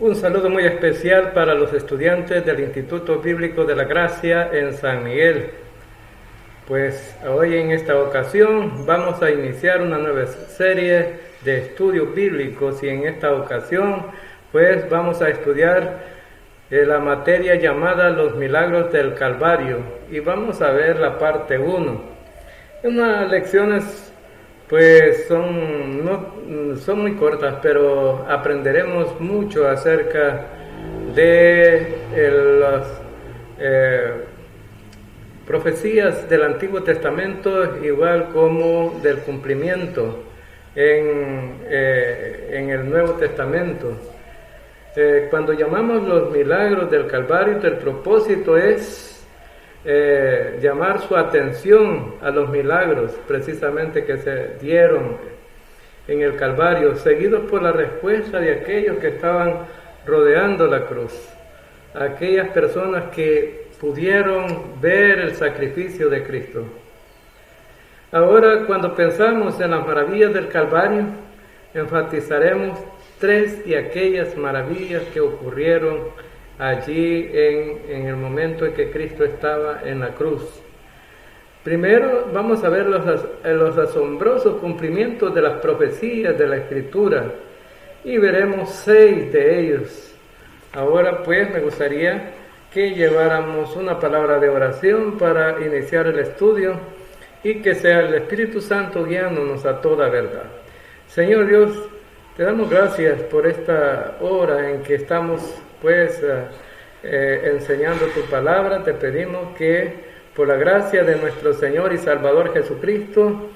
Un saludo muy especial para los estudiantes del Instituto Bíblico de la Gracia en San Miguel. Pues hoy en esta ocasión vamos a iniciar una nueva serie de estudios bíblicos y en esta ocasión pues vamos a estudiar la materia llamada Los Milagros del Calvario y vamos a ver la parte 1. Unas lecciones pues son muy cortas, pero aprenderemos mucho acerca de las profecías del Antiguo Testamento, igual como del cumplimiento en el Nuevo Testamento. Cuando llamamos los milagros del Calvario, el propósito es llamar su atención a los milagros precisamente que se dieron en el Calvario, seguidos por la respuesta de aquellos que estaban rodeando la cruz, aquellas personas que pudieron ver el sacrificio de Cristo. Ahora, cuando pensamos en las maravillas del Calvario, enfatizaremos 3 de aquellas maravillas que ocurrieron allí en el momento en que Cristo estaba en la cruz. Primero vamos a ver los asombrosos cumplimientos de las profecías de la Escritura y veremos 6 de ellos. Ahora pues me gustaría que lleváramos una palabra de oración para iniciar el estudio y que sea el Espíritu Santo guiándonos a toda verdad. Señor Dios, te damos gracias por esta hora en que estamos pues enseñando tu palabra. Te pedimos que por la gracia de nuestro Señor y Salvador Jesucristo,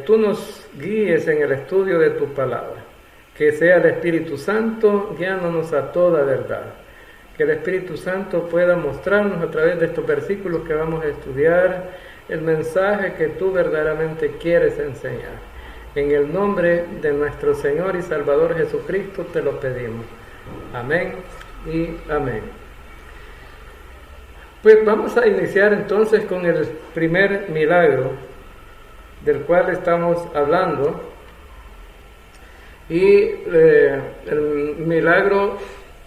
tú nos guíes en el estudio de tu palabra, que sea el Espíritu Santo guiándonos a toda verdad, que el Espíritu Santo pueda mostrarnos a través de estos versículos que vamos a estudiar el mensaje que tú verdaderamente quieres enseñar. En el nombre de nuestro Señor y Salvador Jesucristo te lo pedimos. Amén y amén. Pues vamos a iniciar entonces con el primer milagro del cual estamos hablando. Y el milagro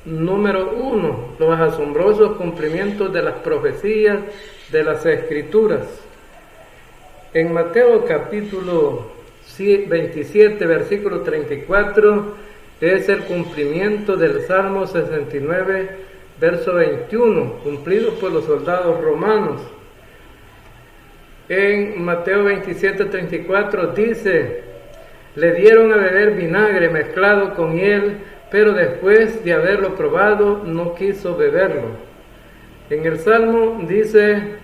número 1, los asombrosos cumplimientos de las profecías de las Escrituras. En Mateo capítulo 27, versículo 34, es el cumplimiento del Salmo 69, verso 21, cumplido por los soldados romanos. En Mateo 27, 34 dice: le dieron a beber vinagre mezclado con hiel, pero después de haberlo probado no quiso beberlo. En el Salmo dice: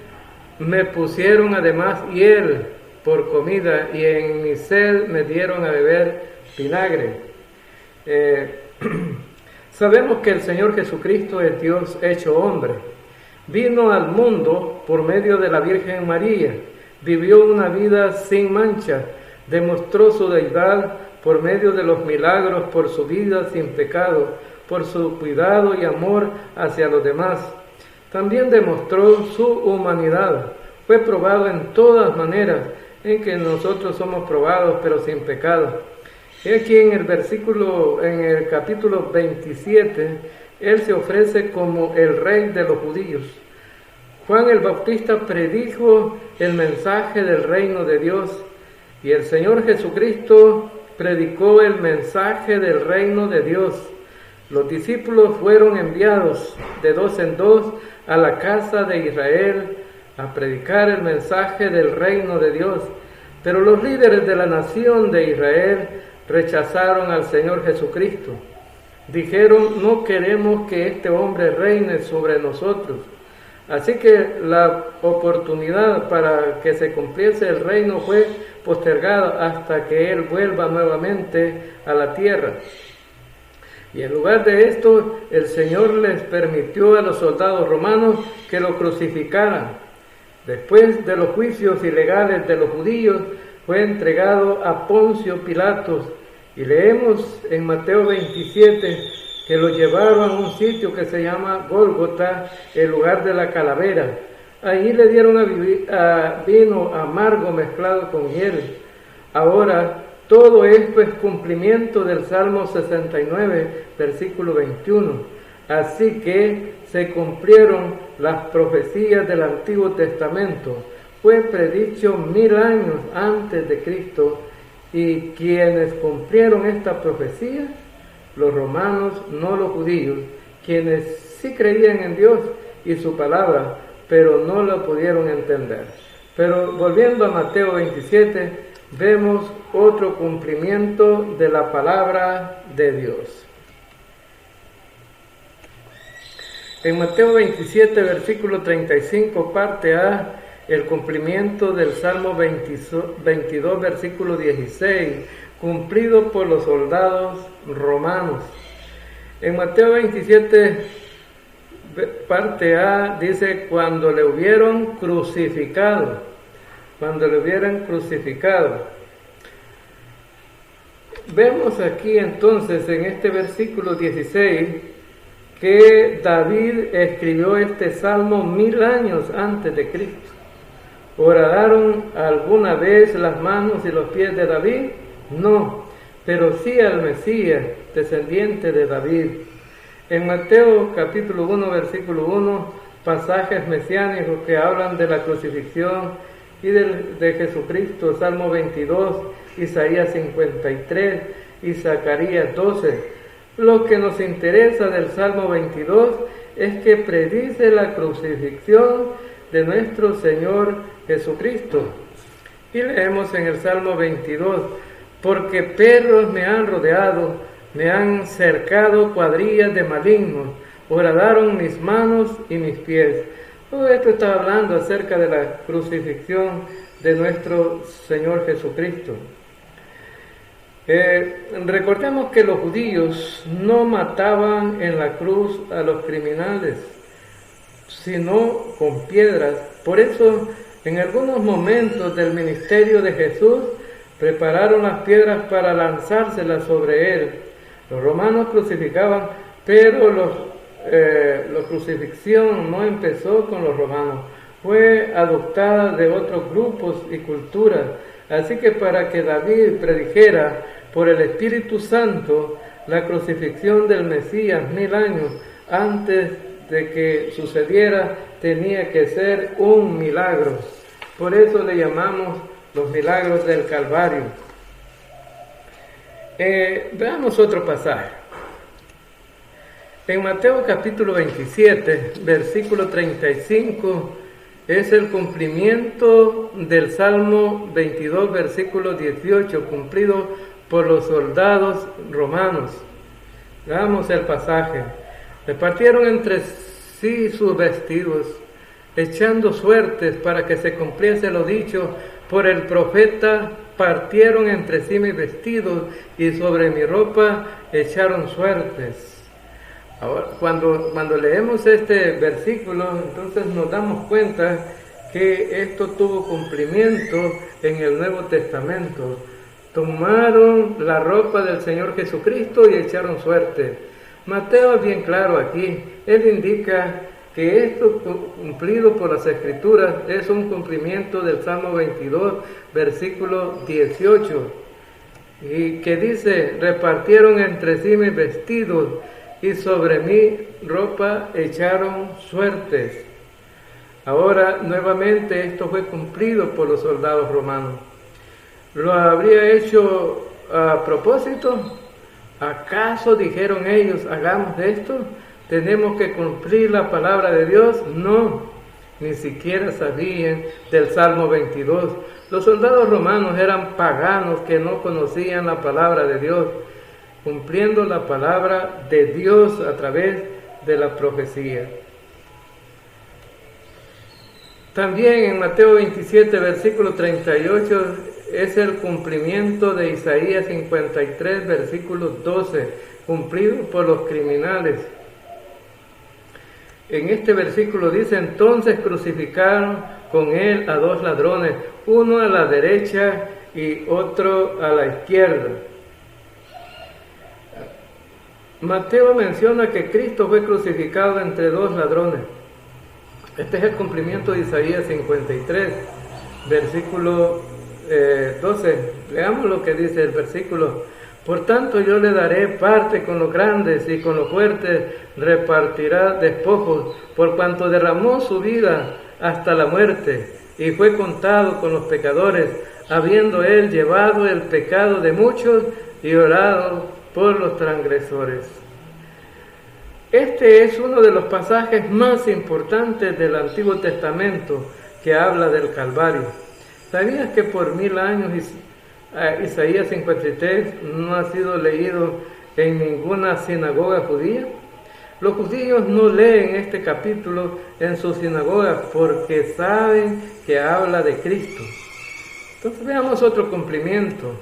me pusieron además hiel por comida y en mi sed me dieron a beber vinagre. Sabemos que el Señor Jesucristo es Dios hecho hombre. Vino al mundo por medio de la Virgen María, vivió una vida sin mancha, demostró su deidad por medio de los milagros, por su vida sin pecado, por su cuidado y amor hacia los demás. También demostró su humanidad, fue probado en todas maneras en que nosotros somos probados pero sin pecado. Y aquí en el capítulo 27, Él se ofrece como el Rey de los judíos. Juan el Bautista predijo el mensaje del reino de Dios y el Señor Jesucristo predicó el mensaje del reino de Dios. Los discípulos fueron enviados de 2 en 2 a la casa de Israel a predicar el mensaje del reino de Dios. Pero los líderes de la nación de Israel rechazaron al Señor Jesucristo. Dijeron: no queremos que este hombre reine sobre nosotros. Así que la oportunidad para que se cumpliese el reino fue postergada hasta que Él vuelva nuevamente a la tierra. Y en lugar de esto, el Señor les permitió a los soldados romanos que lo crucificaran. Después de los juicios ilegales de los judíos, fue entregado a Poncio Pilatos, y leemos en Mateo 27 que lo llevaron a un sitio que se llama Gólgota, el lugar de la calavera. Allí le dieron a vino amargo mezclado con hiel. Ahora Todo esto es cumplimiento del Salmo 69, versículo 21. Así que se cumplieron las profecías del Antiguo Testamento. Fue predicho 1000 años antes de Cristo, y quienes cumplieron esta profecía, los romanos, no los judíos, quienes sí creían en Dios y su palabra, pero no la pudieron entender. Pero volviendo a Mateo 27, vemos otro cumplimiento de la palabra de Dios. En Mateo 27, versículo 35, parte A, el cumplimiento del Salmo 22, versículo 16, cumplido por los soldados romanos. En Mateo 27, parte A, dice, cuando le hubieron crucificado. Vemos aquí entonces en este versículo 16 que David escribió este salmo 1000 años antes de Cristo. ¿Horadaron alguna vez las manos y los pies de David? No, pero sí al Mesías, descendiente de David. En Mateo capítulo 1, versículo 1, pasajes mesiánicos que hablan de la crucifixión y de Jesucristo, Salmo 22, Isaías 53 y Zacarías 12. Lo que nos interesa del Salmo 22 es que predice la crucifixión de nuestro Señor Jesucristo. Y leemos en el Salmo 22, porque perros me han rodeado, me han cercado cuadrillas de malignos, horadaron mis manos y mis pies. Todo esto está hablando acerca de la crucifixión de nuestro Señor Jesucristo. Recordemos que los judíos no mataban en la cruz a los criminales, sino con piedras. Por eso, en algunos momentos del ministerio de Jesús, prepararon las piedras para lanzárselas sobre él. Los romanos crucificaban, pero la crucifixión no empezó con los romanos, fue adoptada de otros grupos y culturas. Así que para que David predijera por el Espíritu Santo la crucifixión del Mesías 1000 años antes de que sucediera, tenía que ser un milagro. Por eso le llamamos los milagros del Calvario. Veamos otro pasaje. En Mateo capítulo 27, versículo 35, es el cumplimiento del Salmo 22, versículo 18, cumplido por los soldados romanos. Veamos el pasaje. Repartieron entre sí sus vestidos, echando suertes para que se cumpliese lo dicho por el profeta. Partieron entre sí mis vestidos y sobre mi ropa echaron suertes. Ahora, cuando leemos este versículo, entonces nos damos cuenta que esto tuvo cumplimiento en el Nuevo Testamento. Tomaron la ropa del Señor Jesucristo y echaron suerte. Mateo es bien claro aquí. Él indica que esto cumplido por las Escrituras es un cumplimiento del Salmo 22, versículo 18, y que dice, repartieron entre sí mis vestidos y sobre mi ropa echaron suertes. Ahora, nuevamente, esto fue cumplido por los soldados romanos. ¿Lo habría hecho a propósito? ¿Acaso dijeron ellos, hagamos esto? ¿Tenemos que cumplir la palabra de Dios? No, ni siquiera sabían del Salmo 22. Los soldados romanos eran paganos que no conocían la palabra de Dios, cumpliendo la palabra de Dios a través de la profecía. También en Mateo 27, versículo 38, es el cumplimiento de Isaías 53, versículo 12, cumplido por los criminales. En este versículo dice, entonces crucificaron con él a 2 ladrones, uno a la derecha y otro a la izquierda. Mateo menciona que Cristo fue crucificado entre 2 ladrones. Este es el cumplimiento de Isaías 53, versículo 12, leamos lo que dice el versículo. Por tanto yo le daré parte con los grandes y con los fuertes repartirá despojos, por cuanto derramó su vida hasta la muerte y fue contado con los pecadores, habiendo él llevado el pecado de muchos y orado por los transgresores. Este es uno de los pasajes más importantes del Antiguo Testamento que habla del Calvario. ¿Sabías que por 1000 años Isaías 53 no ha sido leído en ninguna sinagoga judía? Los judíos no leen este capítulo en sus sinagogas porque saben que habla de Cristo. Entonces veamos otro cumplimiento.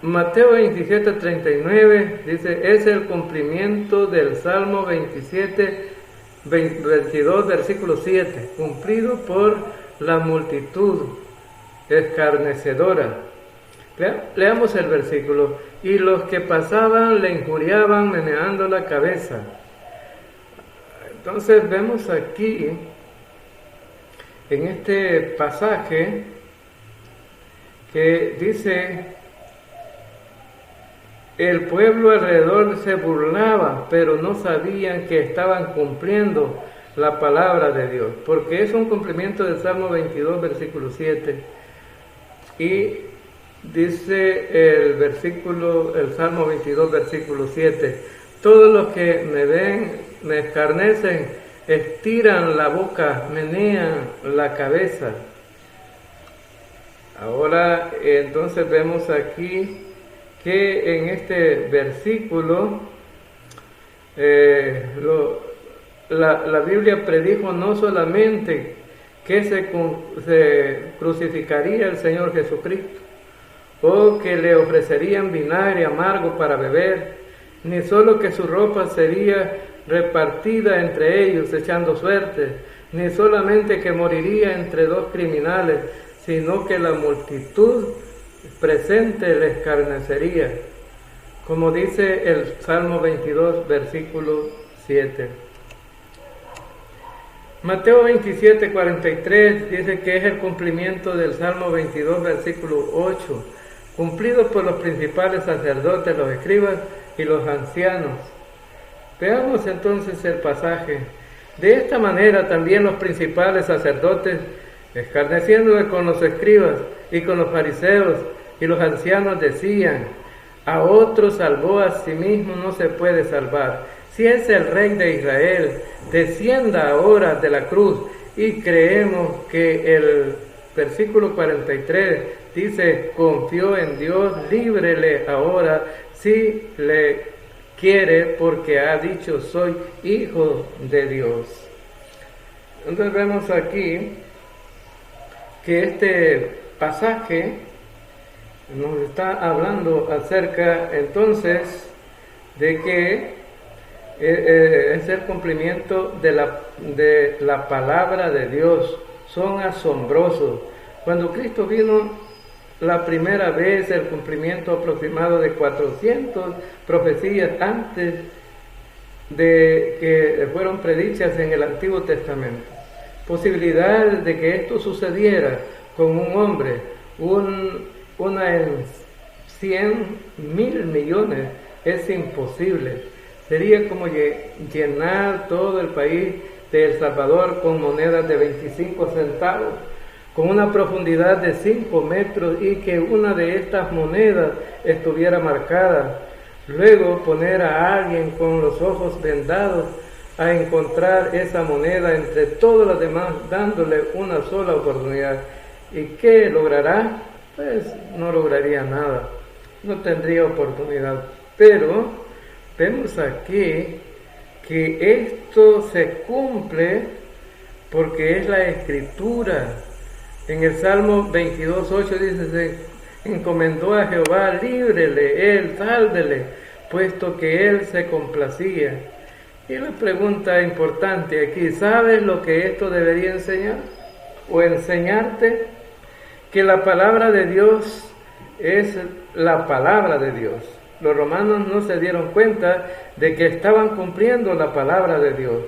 Mateo 27:39 dice, es el cumplimiento del Salmo 22, versículo 7, cumplido por la multitud escarnecedora. Leamos el versículo. Y los que pasaban le injuriaban meneando la cabeza. Entonces vemos aquí, en este pasaje, que dice, el pueblo alrededor se burlaba, pero no sabían que estaban cumpliendo la palabra de Dios, porque es un cumplimiento del Salmo 22, versículo 7. Y dice el Salmo 22, versículo 7, todos los que me ven, me escarnecen, estiran la boca, menean la cabeza. Ahora, entonces vemos aquí que en este versículo la Biblia predijo no solamente que se crucificaría el Señor Jesucristo, o que le ofrecerían vinagre amargo para beber, ni solo que su ropa sería repartida entre ellos echando suerte, ni solamente que moriría entre dos criminales, sino que la multitud presente le escarnecería, como dice el Salmo 22, versículo 7. Mateo 27:43 dice que es el cumplimiento del Salmo 22, versículo 8, cumplido por los principales sacerdotes, los escribas y los ancianos. Veamos entonces el pasaje. De esta manera también los principales sacerdotes, escarneciéndole con los escribas y con los fariseos y los ancianos, decían, a otro salvó, a sí mismo no se puede salvar. Si es el Rey de Israel, descienda ahora de la cruz. Y creemos que el versículo 43 dice, confió en Dios, líbrele ahora si le quiere, porque ha dicho, soy hijo de Dios. Entonces vemos aquí que este pasaje nos está hablando acerca entonces de que es el cumplimiento de la palabra de Dios. Son asombrosos. Cuando Cristo vino la primera vez, el cumplimiento aproximado de 400 profecías antes de que fueron predichas en el Antiguo Testamento. Posibilidad de que esto sucediera con un hombre, una en 100.000 millones, es imposible. Sería como llenar todo el país de El Salvador con monedas de 25 centavos, con una profundidad de 5 metros y que una de estas monedas estuviera marcada. Luego poner a alguien con los ojos vendados a encontrar esa moneda entre todas las demás, dándole una sola oportunidad. ¿Y qué logrará? Pues no lograría nada, no tendría oportunidad. Pero vemos aquí que esto se cumple porque es la Escritura. En el Salmo 22:8 dice, se encomendó a Jehová, líbrele, él, sálvele, puesto que él se complacía. Y la pregunta importante aquí, ¿sabes lo que esto debería enseñar? O enseñarte que la palabra de Dios es la palabra de Dios. Los romanos no se dieron cuenta de que estaban cumpliendo la palabra de Dios.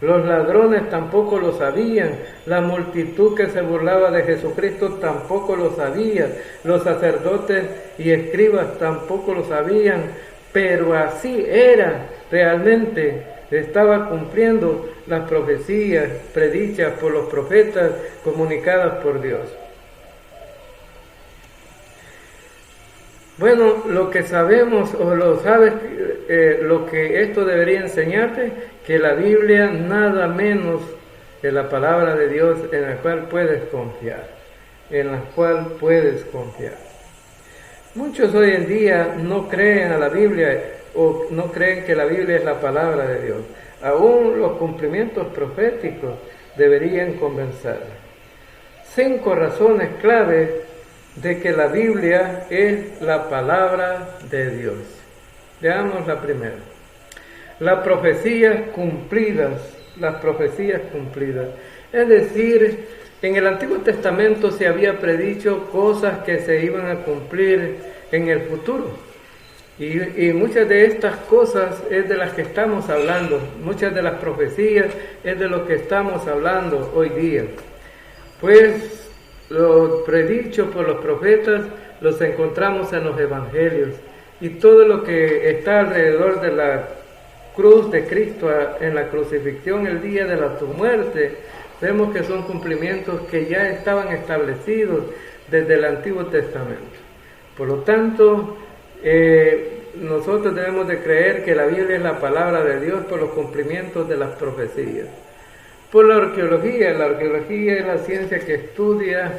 Los ladrones tampoco lo sabían, la multitud que se burlaba de Jesucristo tampoco lo sabía, los sacerdotes y escribas tampoco lo sabían, pero así era realmente, estaba cumpliendo las profecías predichas por los profetas, comunicadas por Dios. Bueno, lo que sabemos o lo sabes, lo que esto debería enseñarte, que la Biblia nada menos que la palabra de Dios en la cual puedes confiar, Muchos hoy en día no creen a la Biblia o no creen que la Biblia es la palabra de Dios. Aún los cumplimientos proféticos deberían convencer. 5 razones claves de que la Biblia es la palabra de Dios. Veamos la primera. Las profecías cumplidas. Es decir, en el Antiguo Testamento se había predicho cosas que se iban a cumplir en el futuro. Y muchas de estas cosas es de las que estamos hablando. Muchas de las profecías es de lo que estamos hablando hoy día. Pues lo predicho por los profetas los encontramos en los evangelios, y todo lo que está alrededor de la cruz de Cristo en la crucifixión, el día de su muerte, vemos que son cumplimientos que ya estaban establecidos desde el Antiguo Testamento. Por lo tanto, nosotros debemos de creer que la Biblia es la palabra de Dios por los cumplimientos de las profecías. Por la arqueología es la ciencia que estudia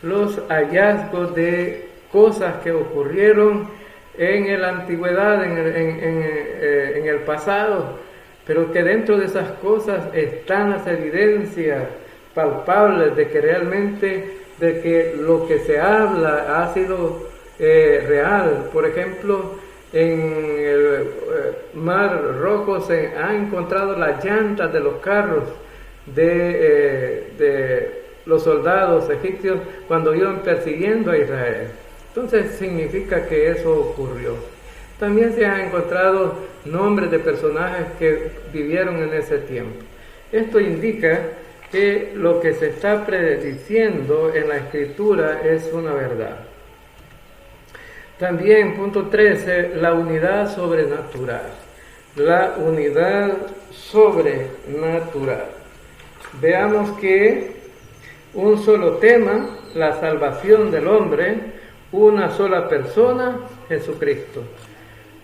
los hallazgos de cosas que ocurrieron en la antigüedad, en el pasado, pero que dentro de esas cosas están las evidencias palpables de que realmente, de que lo que se habla ha sido real. Por ejemplo, en el Mar Rojo se han encontrado las llantas de los carros de los soldados egipcios cuando iban persiguiendo a Israel. Entonces significa que eso ocurrió. También se han encontrado nombres de personajes que vivieron en ese tiempo. Esto indica que lo que se está prediciendo en la Escritura es una verdad. También, punto 13, la unidad sobrenatural. La unidad sobrenatural. Veamos que un solo tema, la salvación del hombre, una sola persona, Jesucristo.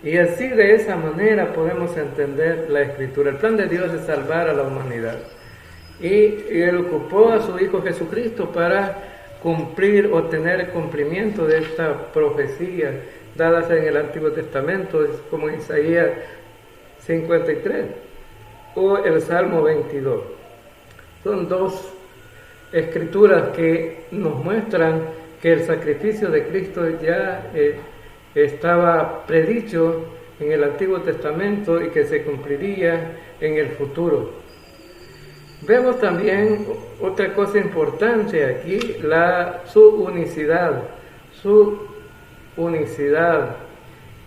Y así, de esa manera, podemos entender la Escritura. El plan de Dios es salvar a la humanidad. Y Él ocupó a su Hijo Jesucristo para cumplir o tener el cumplimiento de esta profecía dadas en el Antiguo Testamento, como Isaías 53 o el Salmo 22. Son 2 escrituras que nos muestran que el sacrificio de Cristo ya estaba predicho en el Antiguo Testamento y que se cumpliría en el futuro. Vemos también otra cosa importante aquí, su unicidad,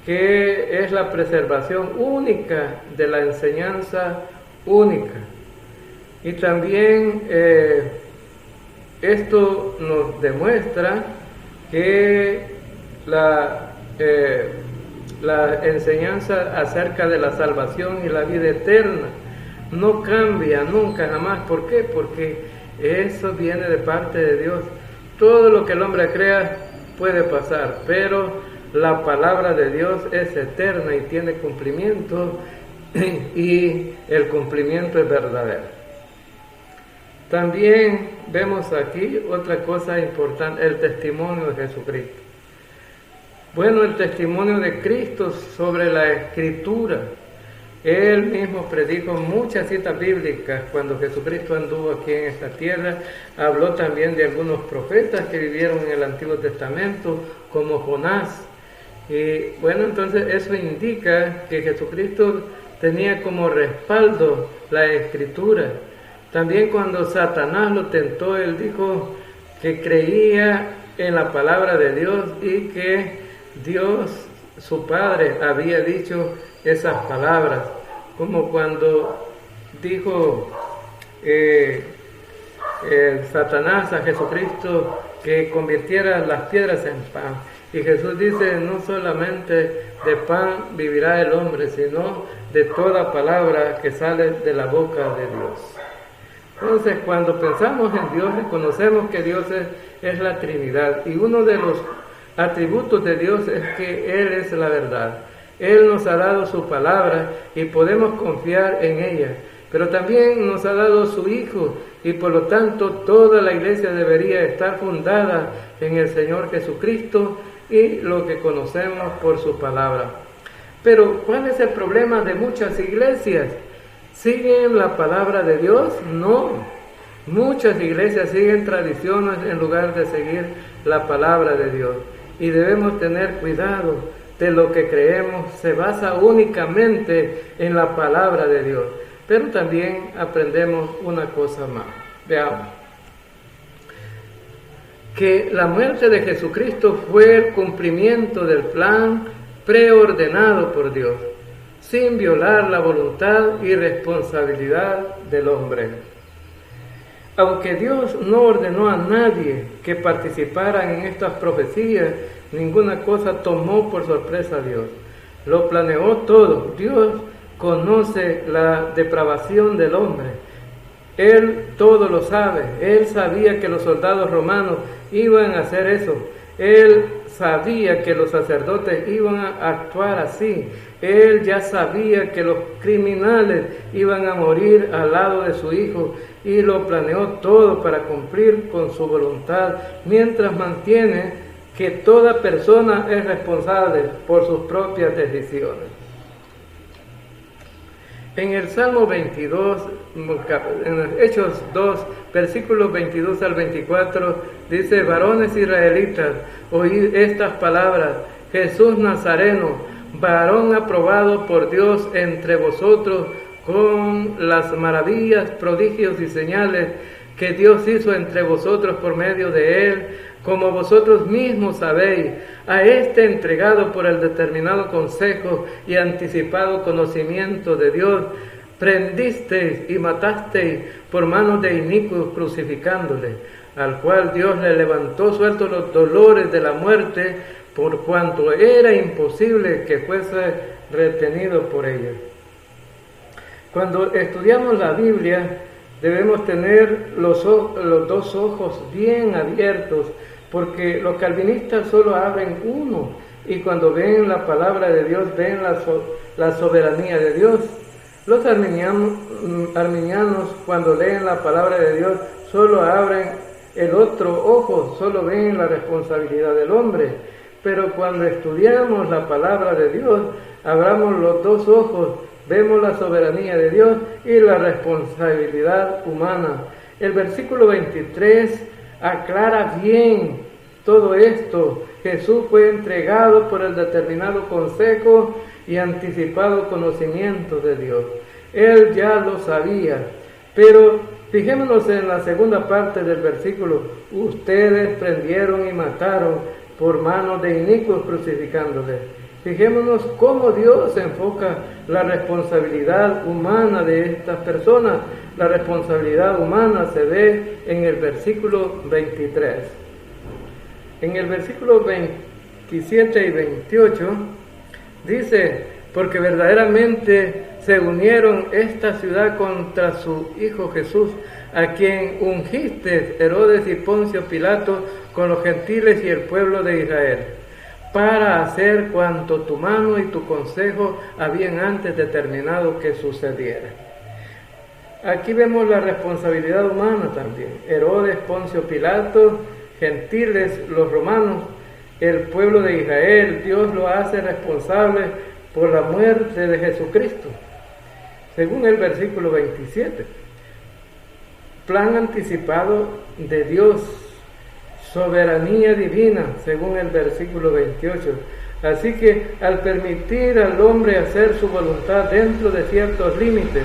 que es la preservación única de la enseñanza única. Y también esto nos demuestra que la enseñanza acerca de la salvación y la vida eterna no cambia nunca, jamás. ¿Por qué? Porque eso viene de parte de Dios. Todo lo que el hombre crea puede pasar, pero la palabra de Dios es eterna y tiene cumplimiento, y el cumplimiento es verdadero. También vemos aquí otra cosa importante, el testimonio de Jesucristo. Bueno, el testimonio de Cristo sobre la Escritura. Él mismo predijo muchas citas bíblicas cuando Jesucristo anduvo aquí en esta tierra. Habló también de algunos profetas que vivieron en el Antiguo Testamento, como Jonás. Y bueno, entonces eso indica que Jesucristo tenía como respaldo la Escritura. También cuando Satanás lo tentó, él dijo que creía en la palabra de Dios y que Dios, su Padre, había dicho esas palabras, como cuando dijo Satanás a Jesucristo que convirtiera las piedras en pan. Y Jesús dice, no solamente de pan vivirá el hombre, sino de toda palabra que sale de la boca de Dios. Entonces, cuando pensamos en Dios, reconocemos que Dios es la Trinidad. Y uno de los atributos de Dios es que Él es la verdad. Él nos ha dado su palabra y podemos confiar en ella. Pero también nos ha dado su Hijo y por lo tanto toda la iglesia debería estar fundada en el Señor Jesucristo y lo que conocemos por su palabra. Pero ¿cuál es el problema de muchas iglesias? ¿Siguen la palabra de Dios? No. Muchas iglesias siguen tradiciones en lugar de seguir la palabra de Dios. Y debemos tener cuidado de lo que creemos. Se basa únicamente en la palabra de Dios. Pero también aprendemos una cosa más. Veamos. Que la muerte de Jesucristo fue el cumplimiento del plan preordenado por Dios, sin violar la voluntad y responsabilidad del hombre. Aunque Dios no ordenó a nadie que participara en estas profecías, ninguna cosa tomó por sorpresa a Dios. Lo planeó todo. Dios conoce la depravación del hombre. Él todo lo sabe. Él sabía que los soldados romanos iban a hacer eso. Él sabía que los sacerdotes iban a actuar así. Él ya sabía que los criminales iban a morir al lado de su Hijo y lo planeó todo para cumplir con su voluntad, mientras mantiene que toda persona es responsable por sus propias decisiones. En el Salmo 22, en Hechos 2, versículos 22 al 24, dice: varones israelitas, oíd estas palabras, Jesús Nazareno, varón aprobado por Dios entre vosotros, con las maravillas, prodigios y señales que Dios hizo entre vosotros por medio de él, como vosotros mismos sabéis, a este entregado por el determinado consejo y anticipado conocimiento de Dios, prendisteis y matasteis por manos de inicuos crucificándole, al cual Dios le levantó sueltos los dolores de la muerte, por cuanto era imposible que fuese retenido por ella. Cuando estudiamos la Biblia, debemos tener los dos ojos bien abiertos, porque los calvinistas solo abren uno, y cuando ven la palabra de Dios, ven la soberanía de Dios. Los arminianos, cuando leen la palabra de Dios, solo abren el otro ojo, solo ven la responsabilidad del hombre. Pero cuando estudiamos la palabra de Dios, abramos los dos ojos, vemos la soberanía de Dios y la responsabilidad humana. El versículo 23 aclara bien todo esto. Jesús fue entregado por el determinado consejo y anticipado conocimiento de Dios. Él ya lo sabía. Pero fijémonos en la segunda parte del versículo: ustedes prendieron y mataron por manos de inicuos crucificándole. Fijémonos cómo Dios enfoca la responsabilidad humana de estas personas. La responsabilidad humana se ve en el versículo 23. En el versículo 27 y 28 dice: porque verdaderamente se unieron esta ciudad contra su Hijo Jesús, a quien ungiste Herodes y Poncio Pilato con los gentiles y el pueblo de Israel, para hacer cuanto tu mano y tu consejo habían antes determinado que sucediera. Aquí vemos la responsabilidad humana también. Herodes, Poncio Pilato, gentiles, los romanos, el pueblo de Israel. Dios lo hace responsable por la muerte de Jesucristo. Según el versículo 27, plan anticipado de Dios, soberanía divina, según el versículo 28. Así que al permitir al hombre hacer su voluntad dentro de ciertos límites,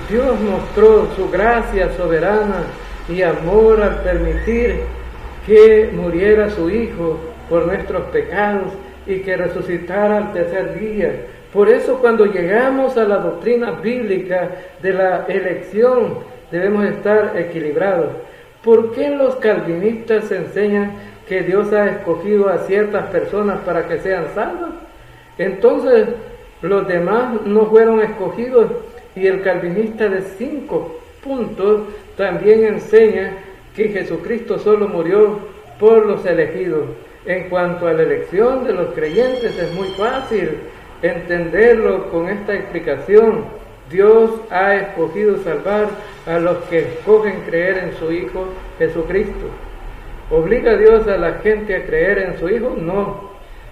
Dios mostró su gracia soberana y amor al permitir que muriera su Hijo por nuestros pecados y que resucitara al tercer día. Por eso cuando llegamos a la doctrina bíblica de la elección debemos estar equilibrados. ¿Por qué los calvinistas enseñan que Dios ha escogido a ciertas personas para que sean salvas? Entonces los demás no fueron escogidos, y el calvinista de 5 puntos también enseña que Jesucristo solo murió por los elegidos. En cuanto a la elección de los creyentes, es muy fácil entenderlo con esta explicación. Dios ha escogido salvar a los que escogen creer en su Hijo Jesucristo. ¿Obliga a Dios a la gente a creer en su Hijo? No.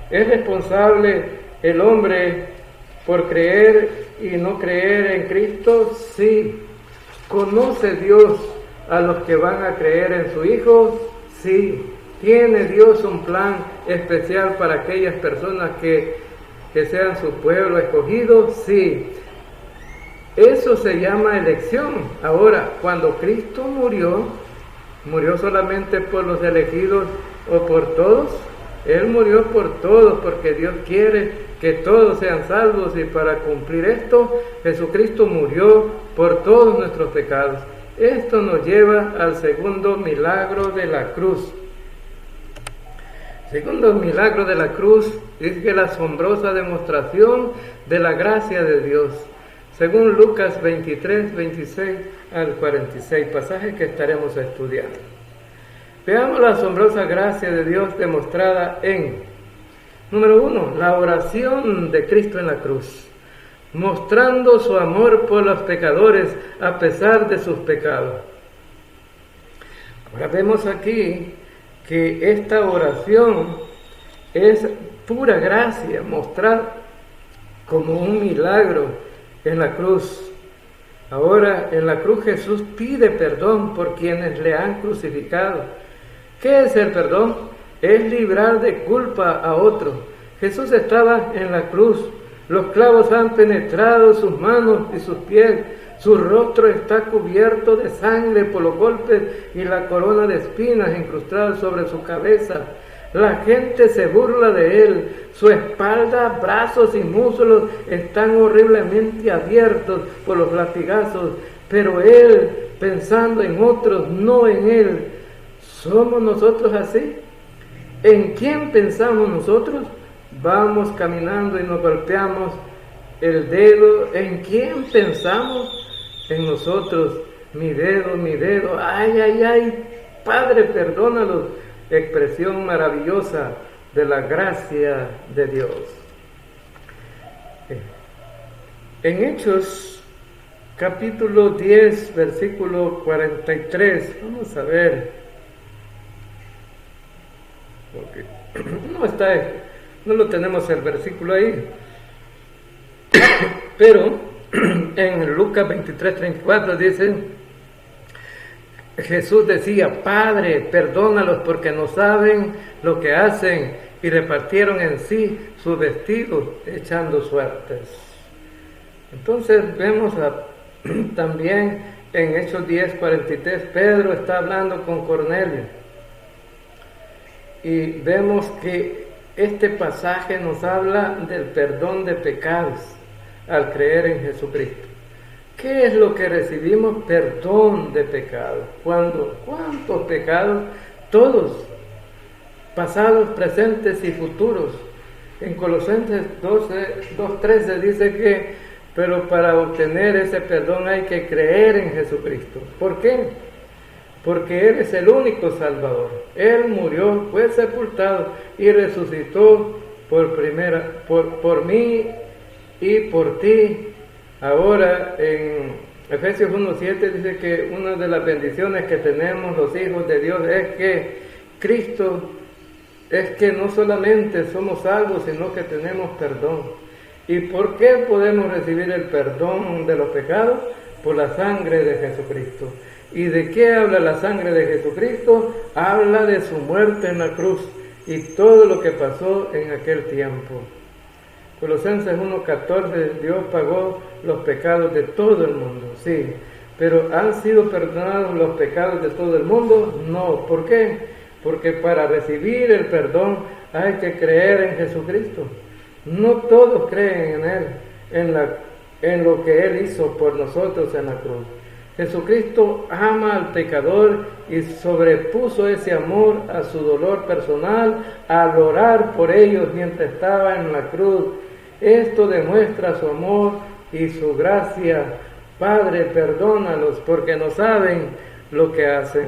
¿Es responsable el hombre por creer y no creer en Cristo? Sí. ¿Conoce Dios a los que van a creer en su Hijo? Sí. ¿Tiene Dios un plan especial para aquellas personas que sean su pueblo escogido? Sí. Eso se llama elección. Ahora, cuando Cristo murió solamente por los elegidos o por todos. Él murió por todos, porque Dios quiere que todos sean salvos, y para cumplir esto, Jesucristo murió por todos nuestros pecados. Esto nos lleva al segundo milagro de la cruz. Segundo milagro de la cruz es que la asombrosa demostración de la gracia de Dios. Según Lucas 23, 26 al 46, pasaje que estaremos estudiando. Veamos la asombrosa gracia de Dios demostrada en, número 1, la oración de Cristo en la cruz, mostrando su amor por los pecadores a pesar de sus pecados. Ahora vemos aquí que esta oración es pura gracia, mostrada como un milagro en la cruz. Ahora, en la cruz Jesús pide perdón por quienes le han crucificado. ¿Qué es el perdón? Es librar de culpa a otro. Jesús estaba en la cruz. Los clavos han penetrado sus manos y sus pies. Su rostro está cubierto de sangre por los golpes y la corona de espinas incrustada sobre su cabeza. La gente se burla de él. Su espalda, brazos y muslos están horriblemente abiertos por los latigazos. Pero él, pensando en otros, no en él. ¿Somos nosotros así? ¿En quién pensamos nosotros? Vamos caminando y nos golpeamos el dedo. ¿En quién pensamos? En nosotros. Mi dedo. Ay, ay, ay. Padre, perdónalos. Expresión maravillosa de la gracia de Dios. En Hechos, capítulo 10, versículo 43. Vamos a ver. Porque no lo tenemos el versículo ahí, pero en Lucas 23, 34 dice, Jesús decía, Padre, perdónalos porque no saben lo que hacen, y repartieron en sí sus vestidos echando suertes. Entonces vemos también en Hechos 10, 43, Pedro está hablando con Cornelio. Y vemos que este pasaje nos habla del perdón de pecados al creer en Jesucristo. ¿Qué es lo que recibimos? Perdón de pecados. ¿Cuándo? ¿Cuántos pecados? Todos, pasados, presentes y futuros. En Colosenses 2:13 dice que, pero para obtener ese perdón hay que creer en Jesucristo. ¿Por qué? Porque Él es el único Salvador. Él murió, fue sepultado y resucitó por mí y por ti. Ahora en Efesios 1:7 dice que una de las bendiciones que tenemos los hijos de Dios es que Cristo, es que no solamente somos salvos, sino que tenemos perdón. ¿Y por qué podemos recibir el perdón de los pecados? Por la sangre de Jesucristo. ¿Y de qué habla la sangre de Jesucristo? Habla de su muerte en la cruz y todo lo que pasó en aquel tiempo. Colosenses 1:14, Dios pagó los pecados de todo el mundo, sí, pero ¿han sido perdonados los pecados de todo el mundo? No. ¿Por qué? Porque para recibir el perdón hay que creer en Jesucristo. No todos creen en Él, en lo que Él hizo por nosotros en la cruz. Jesucristo ama al pecador y sobrepuso ese amor a su dolor personal al orar por ellos mientras estaba en la cruz. Esto demuestra su amor y su gracia. Padre, perdónalos porque no saben lo que hacen.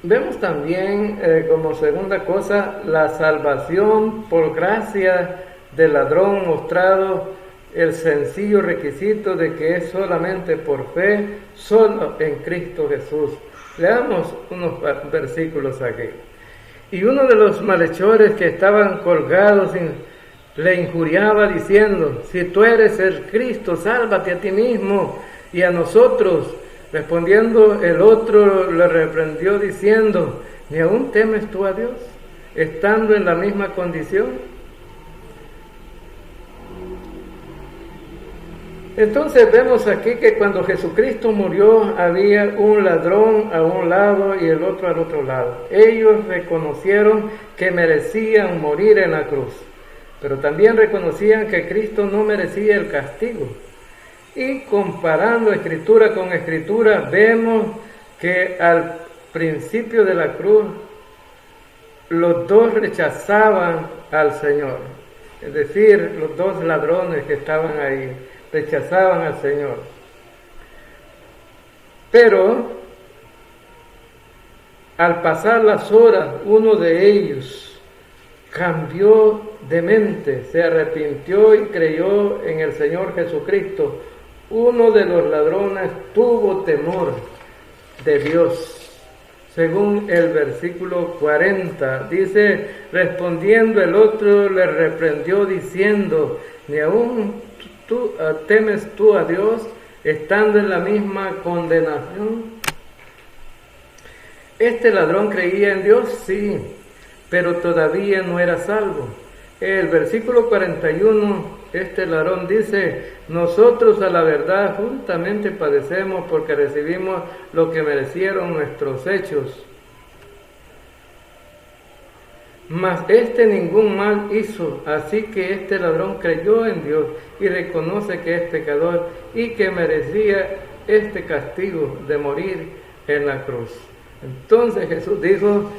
Vemos también como segunda cosa la salvación por gracia del ladrón, mostrado el sencillo requisito de que es solamente por fe, solo en Cristo Jesús. Leamos unos versículos aquí. Y uno de los malhechores que estaban colgados le injuriaba diciendo: si tú eres el Cristo, sálvate a ti mismo y a nosotros. Respondiendo el otro le reprendió diciendo: ¿ni aún temes tú a Dios, estando en la misma condición? Entonces vemos aquí que cuando Jesucristo murió había un ladrón a un lado y el otro al otro lado. Ellos reconocieron que merecían morir en la cruz, pero también reconocían que Cristo no merecía el castigo. Y comparando escritura con escritura, vemos que al principio de la cruz los dos rechazaban al Señor. Es decir, los dos ladrones que estaban ahí rechazaban al Señor. Pero al pasar las horas, uno de ellos cambió de mente, se arrepintió y creyó en el Señor Jesucristo. Uno de los ladrones tuvo temor de Dios. Según el versículo 40, dice: respondiendo el otro le reprendió diciendo: ¿ni aún temes tú a Dios, estando en la misma condenación? Este ladrón creía en Dios, sí, pero todavía no era salvo. El versículo 41, este ladrón dice: nosotros a la verdad juntamente padecemos porque recibimos lo que merecieron nuestros hechos. Mas este ningún mal hizo, así que este ladrón creyó en Dios y reconoce que es pecador y que merecía este castigo de morir en la cruz. Entonces Jesús dijo,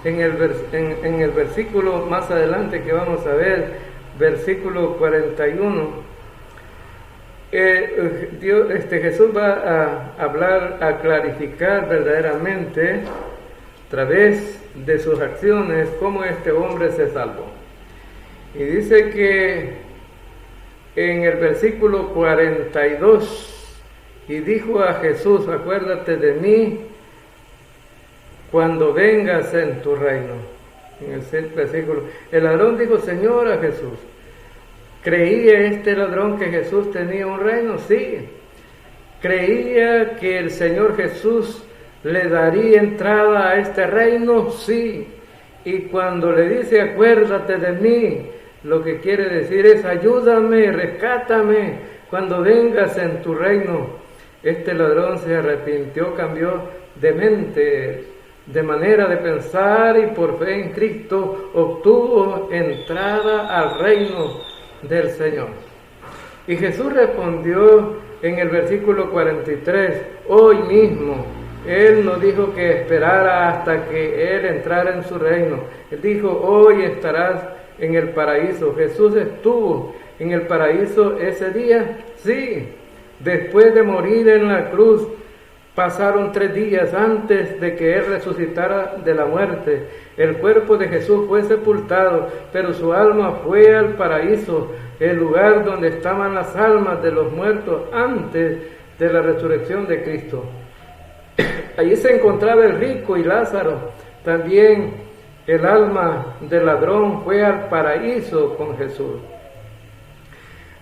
en el versículo más adelante que vamos a ver, versículo 41, Jesús va a hablar, a clarificar verdaderamente a través de sus acciones cómo este hombre se salvó. Y dice que en el versículo 42, y dijo a Jesús: acuérdate de mí cuando vengas en tu reino. En el versículo, el ladrón dijo: Señor, a Jesús. ¿Creía este ladrón que Jesús tenía un reino? Sí. ¿Creía que el Señor Jesús le daría entrada a este reino? Sí. Y cuando le dice: acuérdate de mí, lo que quiere decir es: ayúdame, rescátame cuando vengas en tu reino. Este ladrón se arrepintió, cambió de mente, de manera de pensar, y por fe en Cristo obtuvo entrada al reino del Señor. Y Jesús respondió en el versículo 43, hoy mismo. Él no dijo que esperara hasta que Él entrara en su reino. Él dijo: hoy estarás en el paraíso. Jesús estuvo en el paraíso ese día, sí. Después de morir en la cruz, pasaron 3 días antes de que Él resucitara de la muerte. El cuerpo de Jesús fue sepultado, pero su alma fue al paraíso, el lugar donde estaban las almas de los muertos antes de la resurrección de Cristo. Allí se encontraba el rico y Lázaro. También el alma del ladrón fue al paraíso con Jesús.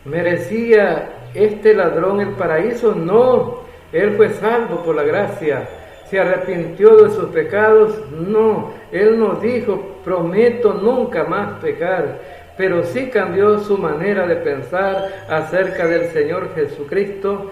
¿Merecía este ladrón el paraíso? No, él fue salvo por la gracia. ¿Se arrepintió de sus pecados? No, él no dijo: prometo nunca más pecar, pero sí cambió su manera de pensar acerca del Señor Jesucristo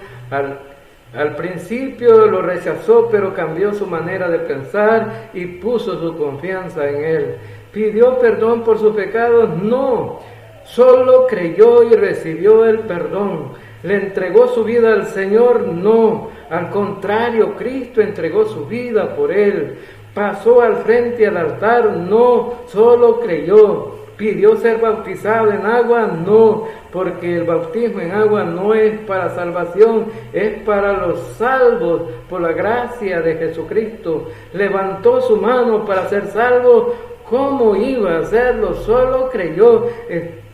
Al principio lo rechazó, pero cambió su manera de pensar y puso su confianza en Él. ¿Pidió perdón por sus pecados? No, solo creyó y recibió el perdón. ¿Le entregó su vida al Señor? No, al contrario, Cristo entregó su vida por Él. ¿Pasó al frente al altar? No, solo creyó. ¿Pidió ser bautizado en agua? No, porque el bautismo en agua no es para salvación, es para los salvos por la gracia de Jesucristo. Levantó su mano para ser salvo. ¿Cómo iba a hacerlo? Solo creyó.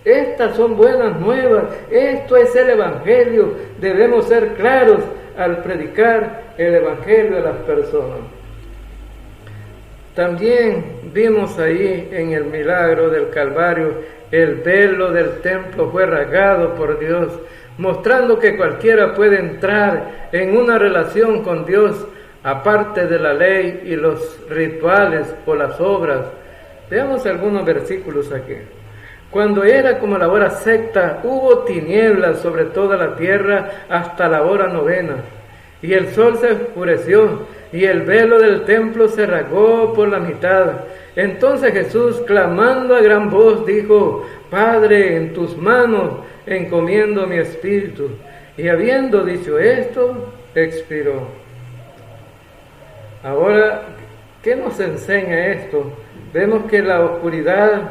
Estas son buenas nuevas. Esto es el Evangelio. Debemos ser claros al predicar el Evangelio a las personas. También vimos ahí en el milagro del Calvario, el velo del templo fue rasgado por Dios, mostrando que cualquiera puede entrar en una relación con Dios, aparte de la ley y los rituales o las obras. Veamos algunos versículos aquí. Cuando era como la hora sexta, hubo tinieblas sobre toda la tierra hasta la hora novena, y el sol se oscureció, y el velo del templo se rasgó por la mitad. Entonces Jesús, clamando a gran voz, dijo: Padre, en tus manos encomiendo mi espíritu. Y habiendo dicho esto, expiró. Ahora, ¿qué nos enseña esto? Vemos que la oscuridad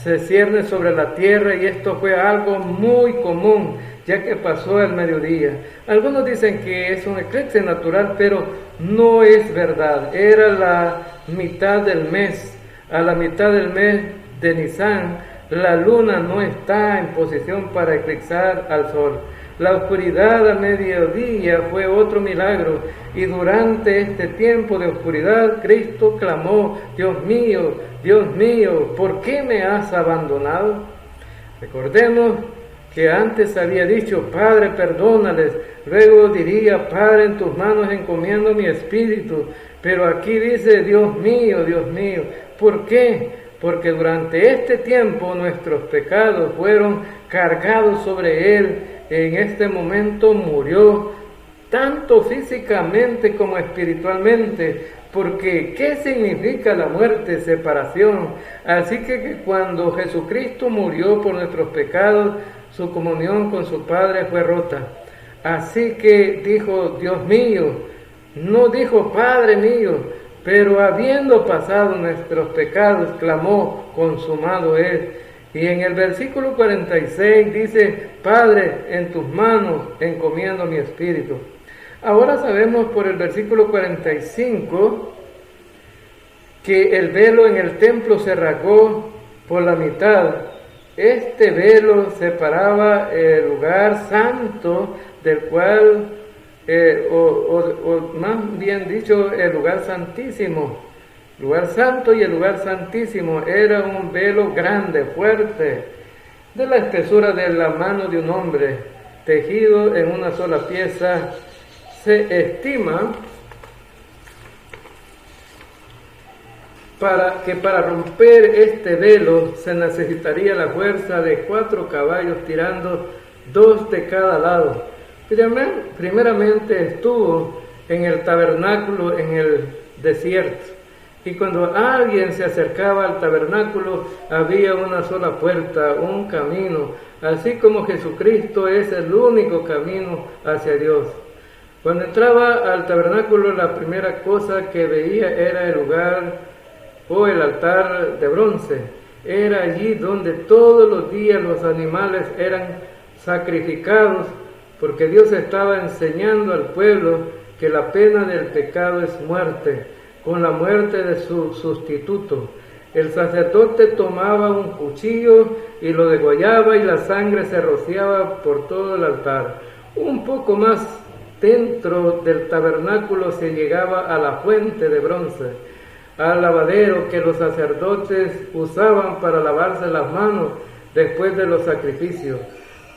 se cierne sobre la tierra y esto fue algo muy común, ya que pasó el mediodía. Algunos dicen que es un eclipse natural, pero no es verdad. Era la mitad del mes. A la mitad del mes de Nisan, la luna no está en posición para eclipsar al sol. La oscuridad a mediodía fue otro milagro, y durante este tiempo de oscuridad Cristo clamó: Dios mío, ¿por qué me has abandonado? Recordemos que antes había dicho: Padre, perdónales. Luego diría: Padre, en tus manos encomiendo mi espíritu. Pero aquí dice: Dios mío. ¿Por qué? Porque durante este tiempo nuestros pecados fueron cargados sobre Él. En este momento murió, tanto físicamente como espiritualmente. Porque, ¿qué significa la muerte? Separación. Así que cuando Jesucristo murió por nuestros pecados, su comunión con su Padre fue rota. Así que dijo: Dios mío, no dijo Padre mío, pero habiendo pasado nuestros pecados, clamó: consumado es. Y en el versículo 46 dice: Padre, en tus manos encomiendo mi espíritu. Ahora sabemos por el versículo 45 que el velo en el templo se rasgó por la mitad. Este velo separaba el lugar santo del cual, o más bien dicho, el lugar santísimo. Lugar santo y el lugar santísimo era un velo grande, fuerte, de la espesura de la mano de un hombre, tejido en una sola pieza. Se estima para romper este velo se necesitaría la fuerza de 4 caballos tirando 2 de cada lado. Primeramente estuvo en el tabernáculo en el desierto, y cuando alguien se acercaba al tabernáculo había una sola puerta, un camino, así como Jesucristo es el único camino hacia Dios. Cuando entraba al tabernáculo, la primera cosa que veía era el lugar o el altar de bronce. Era allí donde todos los días los animales eran sacrificados, porque Dios estaba enseñando al pueblo que la pena del pecado es muerte, con la muerte de su sustituto. El sacerdote tomaba un cuchillo y lo degollaba, y la sangre se rociaba por todo el altar. Un poco más dentro del tabernáculo se llegaba a la fuente de bronce, al lavadero que los sacerdotes usaban para lavarse las manos después de los sacrificios,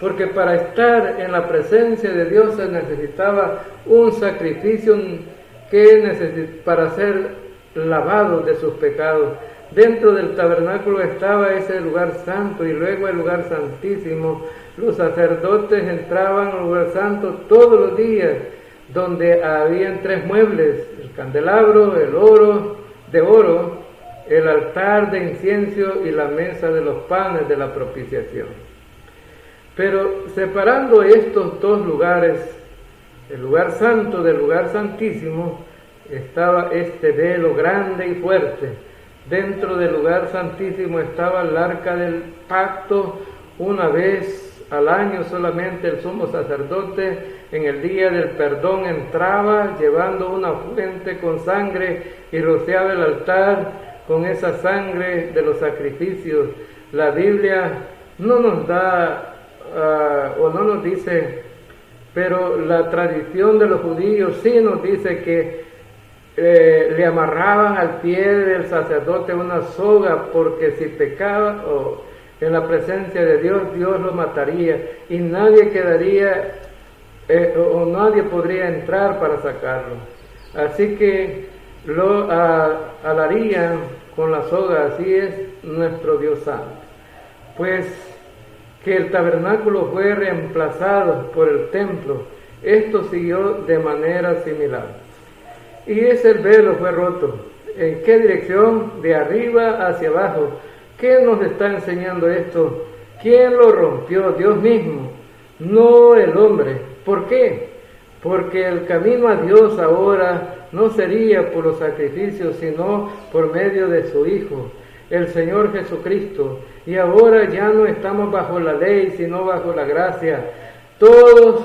porque para estar en la presencia de Dios se necesitaba un sacrificio para ser lavado de sus pecados. Dentro del tabernáculo estaba ese lugar santo y luego el lugar santísimo. Los sacerdotes entraban al lugar santo todos los días donde habían 3 muebles: el candelabro, de oro, el altar de incienso y la mesa de los panes de la propiciación. Pero separando estos 2 lugares, el lugar santo del lugar santísimo, estaba este velo grande y fuerte. Dentro del lugar santísimo estaba el arca del pacto. Una vez al año solamente el sumo sacerdote en el día del perdón entraba llevando una fuente con sangre y rociaba el altar con esa sangre de los sacrificios. La Biblia no nos da o no nos dice, pero la tradición de los judíos sí nos dice que le amarraban al pie del sacerdote una soga, porque si pecaba en la presencia de Dios, Dios lo mataría y nadie quedaría o nadie podría entrar para sacarlo. Así que lo alarían con la soga. Así es nuestro Dios santo. Pues que el tabernáculo fue reemplazado por el templo, esto siguió de manera similar. Y ese velo fue roto. ¿En qué dirección? De arriba hacia abajo. ¿Qué nos está enseñando esto? ¿Quién lo rompió? Dios mismo, no el hombre. ¿Por qué? Porque el camino a Dios ahora no sería por los sacrificios, sino por medio de su Hijo, el Señor Jesucristo. Y ahora ya no estamos bajo la ley, sino bajo la gracia. Todos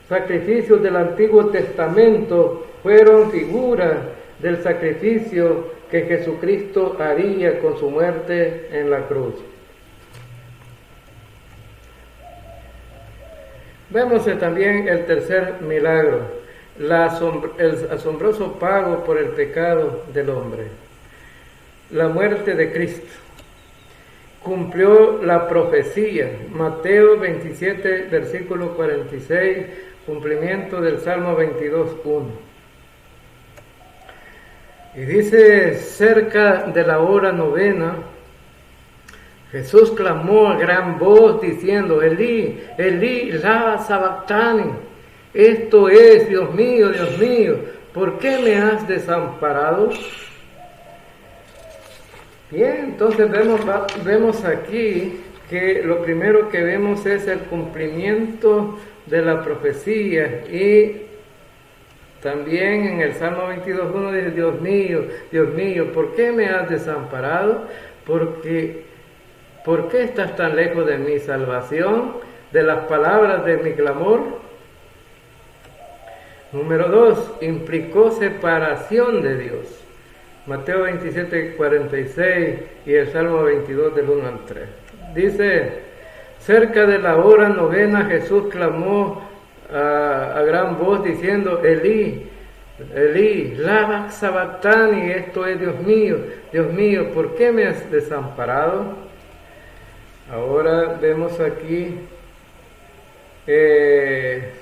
sacrificios del Antiguo Testamento fueron figuras del sacrificio que Jesucristo haría con su muerte en la cruz. Vemos también el tercer milagro, el asombroso pago por el pecado del hombre, la muerte de Cristo. Cumplió la profecía, Mateo 27, versículo 46, cumplimiento del Salmo 22:1. Y dice: cerca de la hora 9, Jesús clamó a gran voz diciendo: Elí, Elí, lama sabactani. Esto es: Dios mío, ¿por qué me has desamparado? Bien, entonces vemos aquí que lo primero que vemos es el cumplimiento de la profecía, y también en el Salmo 22:1 dice: Dios mío, ¿por qué me has desamparado? ¿Por qué estás tan lejos de mi salvación, de las palabras de mi clamor? Número 2, implicó separación de Dios. Mateo 27:46 y el Salmo 22 del 1 al 3. Dice: cerca de la hora 9 Jesús clamó a gran voz diciendo: Elí, Elí, lama sabactani. Esto es: Dios mío, ¿por qué me has desamparado? Ahora vemos aquí que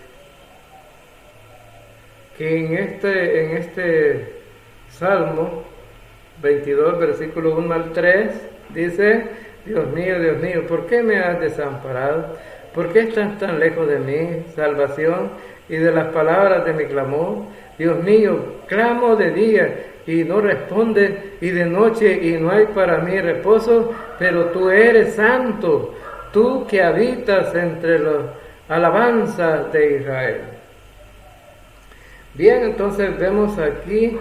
en este Salmo 22, versículo 1 al 3, dice: Dios mío, ¿por qué me has desamparado? ¿Por qué estás tan lejos de mi salvación y de las palabras de mi clamor? Dios mío, clamo de día y no responde, y de noche y no hay para mí reposo, pero tú eres santo, tú que habitas entre las alabanzas de Israel. Bien, entonces vemos aquí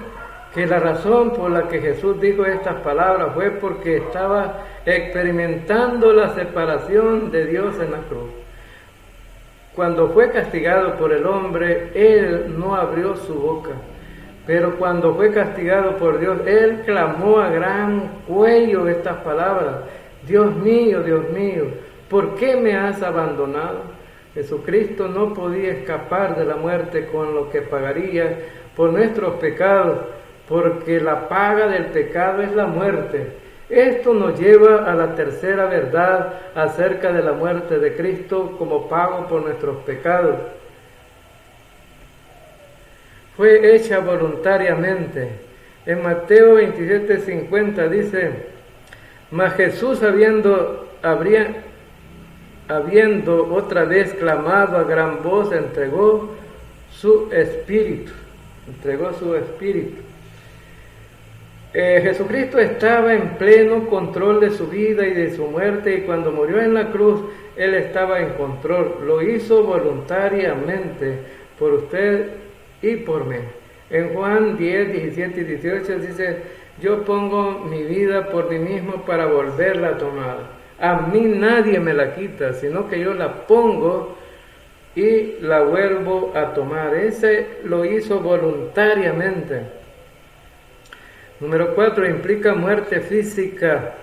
que la razón por la que Jesús dijo estas palabras fue porque estaba experimentando la separación de Dios en la cruz. Cuando fue castigado por el hombre, Él no abrió su boca, pero cuando fue castigado por Dios, Él clamó a gran cuello estas palabras: Dios mío, ¿por qué me has abandonado? Jesucristo no podía escapar de la muerte con lo que pagaría por nuestros pecados, porque la paga del pecado es la muerte. Esto nos lleva a la tercera verdad acerca de la muerte de Cristo como pago por nuestros pecados. Fue hecha voluntariamente. En Mateo 27:50 dice: mas Jesús habiendo otra vez clamado a gran voz, entregó su espíritu, entregó su espíritu. Jesucristo estaba en pleno control de su vida y de su muerte, y cuando murió en la cruz, Él estaba en control. Lo hizo voluntariamente por usted y por mí. En Juan 10, 17 y 18 dice: yo pongo mi vida por mí mismo para volverla a tomar. A mí nadie me la quita, sino que yo la pongo y la vuelvo a tomar. Ese lo hizo voluntariamente. Número 4, implica muerte física,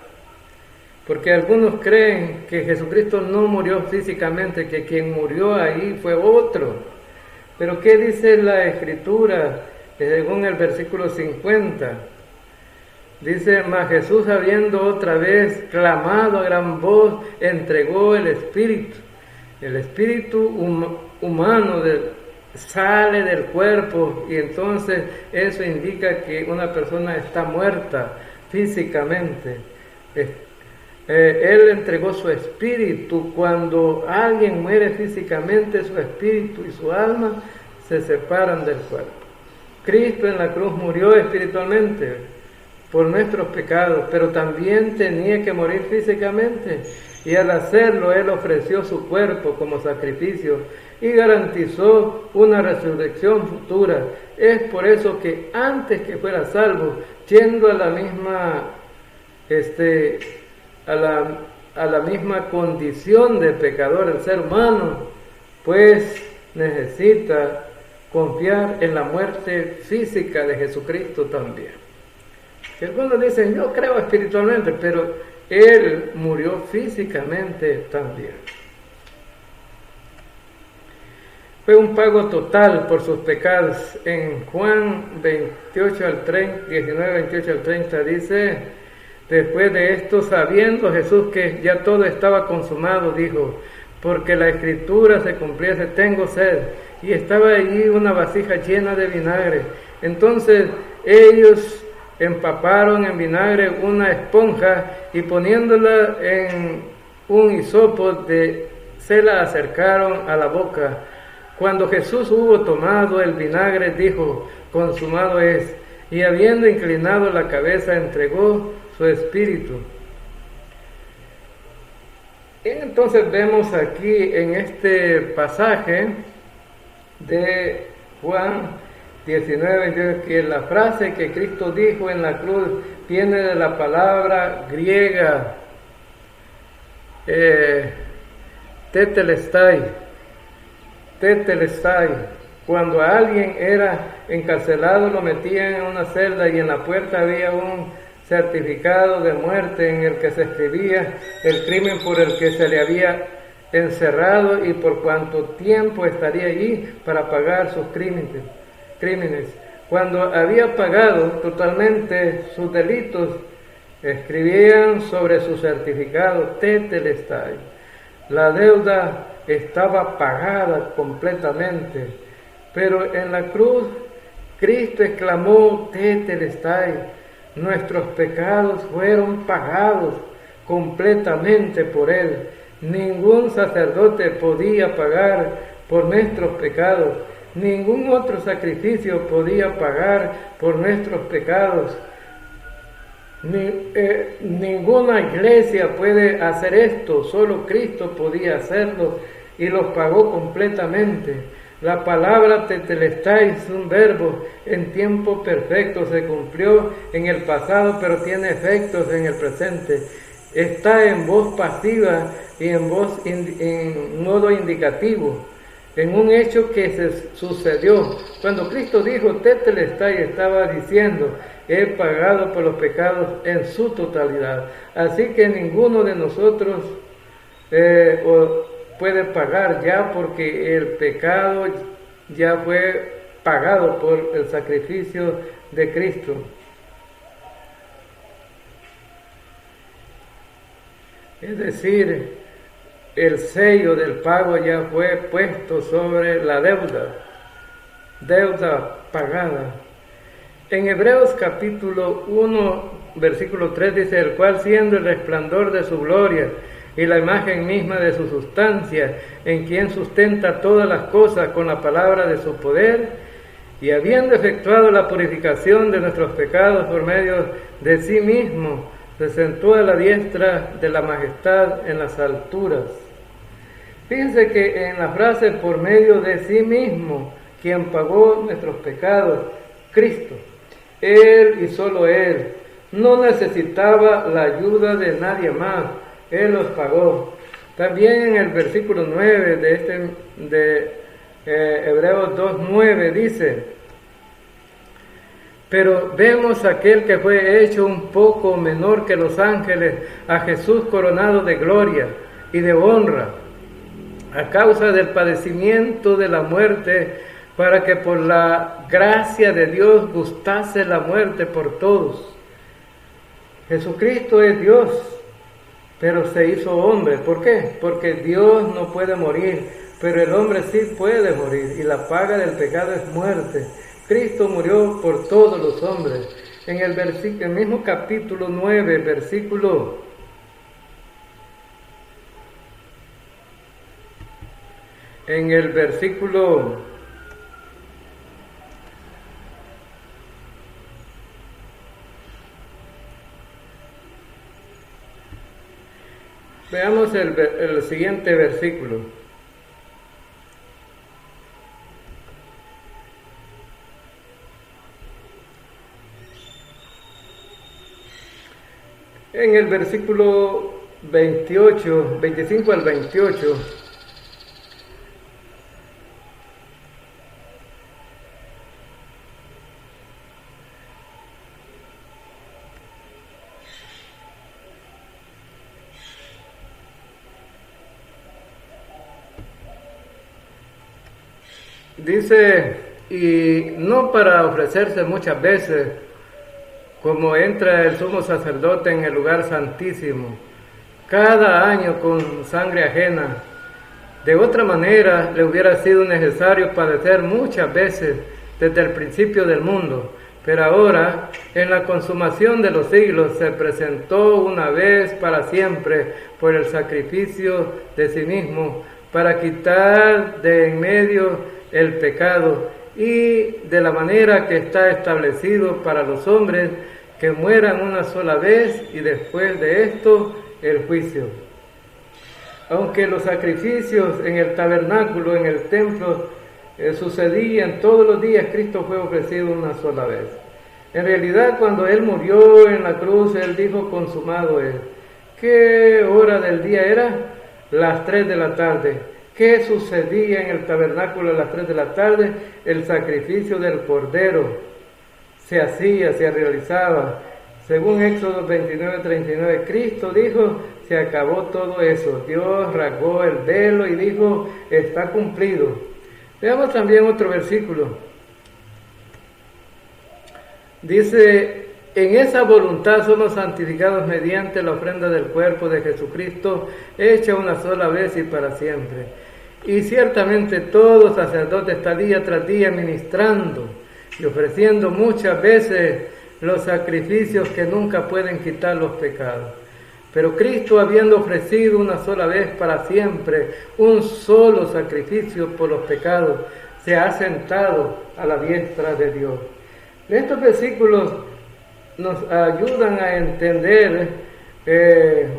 porque algunos creen que Jesucristo no murió físicamente, que quien murió ahí fue otro. Pero ¿qué dice la Escritura según el versículo 50? Dice: mas Jesús, habiendo otra vez clamado a gran voz, entregó el Espíritu. El espíritu humano sale del cuerpo, y entonces eso indica que una persona está muerta físicamente. Él entregó su espíritu. Cuando alguien muere físicamente, su espíritu y su alma se separan del cuerpo. Cristo en la cruz murió espiritualmente por nuestros pecados, pero también tenía que morir físicamente, y al hacerlo Él ofreció su cuerpo como sacrificio y garantizó una resurrección futura. Es por eso que antes que fuera salvo, yendo a la misma condición de pecador, el ser humano pues necesita confiar en la muerte física de Jesucristo también. Algunos dicen: yo creo espiritualmente, pero Él murió físicamente también. Fue un pago total por sus pecados. En Juan 19, 28 al 30 dice: después de esto, sabiendo Jesús que ya todo estaba consumado, dijo: porque la Escritura se cumpliese, tengo sed. Y estaba allí una vasija llena de vinagre. Entonces ellos empaparon en vinagre una esponja, y poniéndola en un hisopo se la acercaron a la boca. Cuando Jesús hubo tomado el vinagre, dijo: consumado es. Y habiendo inclinado la cabeza, entregó su espíritu. Entonces vemos aquí en este pasaje de Juan 19, que la frase que Cristo dijo en la cruz viene de la palabra griega tetelestai. Cuando alguien era encarcelado, lo metían en una celda y en la puerta había un certificado de muerte en el que se escribía el crimen por el que se le había encerrado y por cuánto tiempo estaría allí para pagar sus crímenes. Cuando había pagado totalmente sus delitos, escribían sobre su certificado tetelestai. La deuda estaba pagada completamente, pero en la cruz Cristo exclamó: tetelestai. Nuestros pecados fueron pagados completamente por Él. Ningún sacerdote podía pagar por nuestros pecados. Ningún otro sacrificio podía pagar por nuestros pecados. Ninguna iglesia puede hacer esto, solo Cristo podía hacerlo y los pagó completamente. La palabra tetelestai es un verbo en tiempo perfecto, se cumplió en el pasado, pero tiene efectos en el presente. Está en voz pasiva y en modo indicativo, en un hecho que se sucedió. Cuando Cristo dijo tetelestai, estaba diciendo: he pagado por los pecados en su totalidad. Así que ninguno de nosotros puede pagar ya, porque el pecado ya fue pagado por el sacrificio de Cristo. Es decir, el sello del pago ya fue puesto sobre la deuda pagada. En Hebreos capítulo 1, versículo 3 dice: el cual, siendo el resplandor de su gloria y la imagen misma de su sustancia, en quien sustenta todas las cosas con la palabra de su poder, y habiendo efectuado la purificación de nuestros pecados por medio de sí mismo, se sentó a la diestra de la majestad en las alturas. Fíjense que en la frase por medio de sí mismo, quien pagó nuestros pecados, Cristo, Él y solo Él, no necesitaba la ayuda de nadie más, Él los pagó. También en el versículo 9 de Hebreos 2:9 dice: pero vemos a aquel que fue hecho un poco menor que los ángeles, a Jesús coronado de gloria y de honra, a causa del padecimiento de la muerte, para que por la gracia de Dios gustase la muerte por todos. Jesucristo es Dios, pero se hizo hombre. ¿Por qué? Porque Dios no puede morir, pero el hombre sí puede morir, y la paga del pecado es muerte. Cristo murió por todos los hombres. En el mismo capítulo 9, veamos el siguiente versículo. En el versículo 28, 25 al 28, dice: y no para ofrecerse muchas veces, como entra el sumo sacerdote en el lugar santísimo, cada año con sangre ajena. De otra manera le hubiera sido necesario padecer muchas veces desde el principio del mundo, pero ahora, en la consumación de los siglos, se presentó una vez para siempre por el sacrificio de sí mismo, para quitar de en medio el pecado, y de la manera que está establecido para los hombres, que mueran una sola vez y después de esto el juicio. Aunque los sacrificios en el tabernáculo, en el templo, sucedían todos los días, Cristo fue ofrecido una sola vez. En realidad, cuando Él murió en la cruz, Él dijo: consumado es. ¿Qué hora del día era? Las 3 de la tarde. ¿Qué sucedía en el tabernáculo a las 3 de la tarde? El sacrificio del Cordero se hacía, se realizaba. Según Éxodo 29:39, Cristo dijo: se acabó todo eso. Dios rasgó el velo y dijo: está cumplido. Veamos también otro versículo. Dice: en esa voluntad somos santificados mediante la ofrenda del cuerpo de Jesucristo, hecha una sola vez y para siempre. Y ciertamente todo sacerdote está día tras día ministrando y ofreciendo muchas veces los sacrificios que nunca pueden quitar los pecados. Pero Cristo, habiendo ofrecido una sola vez para siempre un solo sacrificio por los pecados, se ha sentado a la diestra de Dios. Estos versículos nos ayudan a entender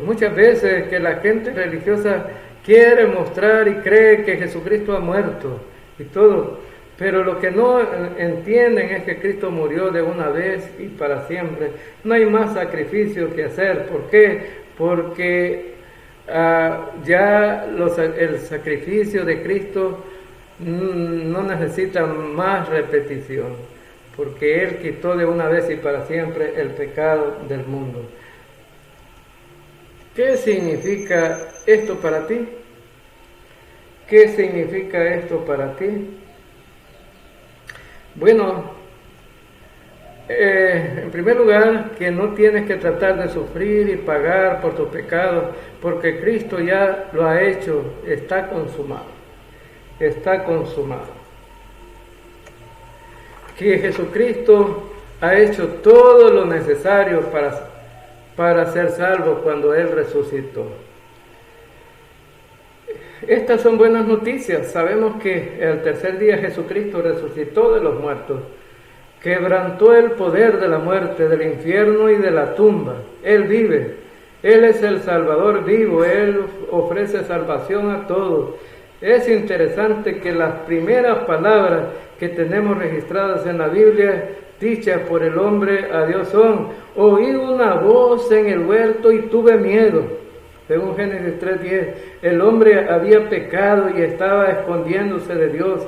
muchas veces que la gente religiosa quiere mostrar y cree que Jesucristo ha muerto y todo, pero lo que no entienden es que Cristo murió de una vez y para siempre. No hay más sacrificio que hacer. ¿Por qué? Porque el sacrificio de Cristo no necesita más repetición, porque Él quitó de una vez y para siempre el pecado del mundo. ¿Qué significa esto para ti? ¿Qué significa esto para ti? Bueno, en primer lugar, que no tienes que tratar de sufrir y pagar por tus pecados, porque Cristo ya lo ha hecho, está consumado. Está consumado. Que Jesucristo ha hecho todo lo necesario para ser salvo cuando Él resucitó. Estas son buenas noticias. Sabemos que el tercer día Jesucristo resucitó de los muertos, quebrantó el poder de la muerte, del infierno y de la tumba. Él vive, Él es el Salvador vivo, Él ofrece salvación a todos. Es interesante que las primeras palabras que tenemos registradas en la Biblia, dichas por el hombre a Dios, son: oí una voz en el huerto y tuve miedo. Según Génesis 3:10, el hombre había pecado y estaba escondiéndose de Dios.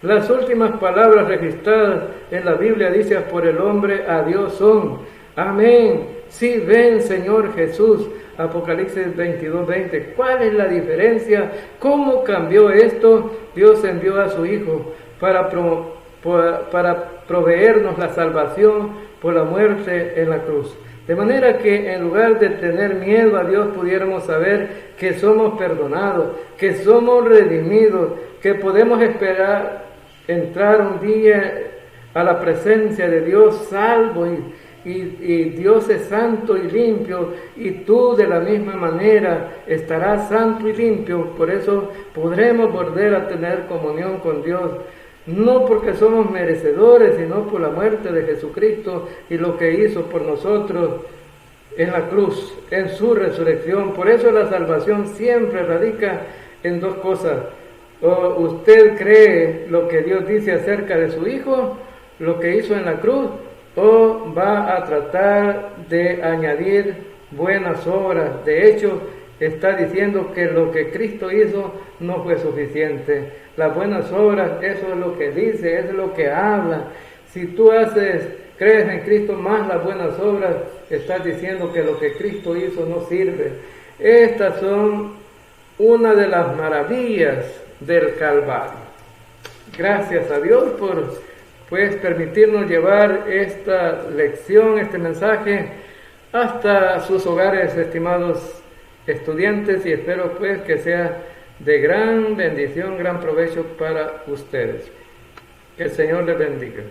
Las últimas palabras registradas en la Biblia dichas por el hombre a Dios son: amén, sí, ven Señor Jesús. Apocalipsis 22:20. ¿Cuál es la diferencia? ¿Cómo cambió esto? Dios envió a su Hijo para proveernos la salvación por la muerte en la cruz. De manera que en lugar de tener miedo a Dios, pudiéramos saber que somos perdonados, que somos redimidos, que podemos esperar entrar un día a la presencia de Dios salvo y Dios es santo y limpio, y tú de la misma manera estarás santo y limpio. Por eso podremos volver a tener comunión con Dios, no porque somos merecedores, sino por la muerte de Jesucristo y lo que hizo por nosotros en la cruz, en su resurrección. Por eso la salvación siempre radica en dos cosas: o usted cree lo que Dios dice acerca de su Hijo, lo que hizo en la cruz, o va a tratar de añadir buenas obras. De hecho, está diciendo que lo que Cristo hizo no fue suficiente. Las buenas obras, eso es lo que dice, es lo que habla. Si tú crees en Cristo más las buenas obras, estás diciendo que lo que Cristo hizo no sirve. Estas son una de las maravillas del Calvario. Gracias a Dios por permitirnos llevar esta lección, este mensaje, hasta sus hogares, estimados estudiantes, y espero que sea de gran bendición, gran provecho para ustedes. Que el Señor les bendiga.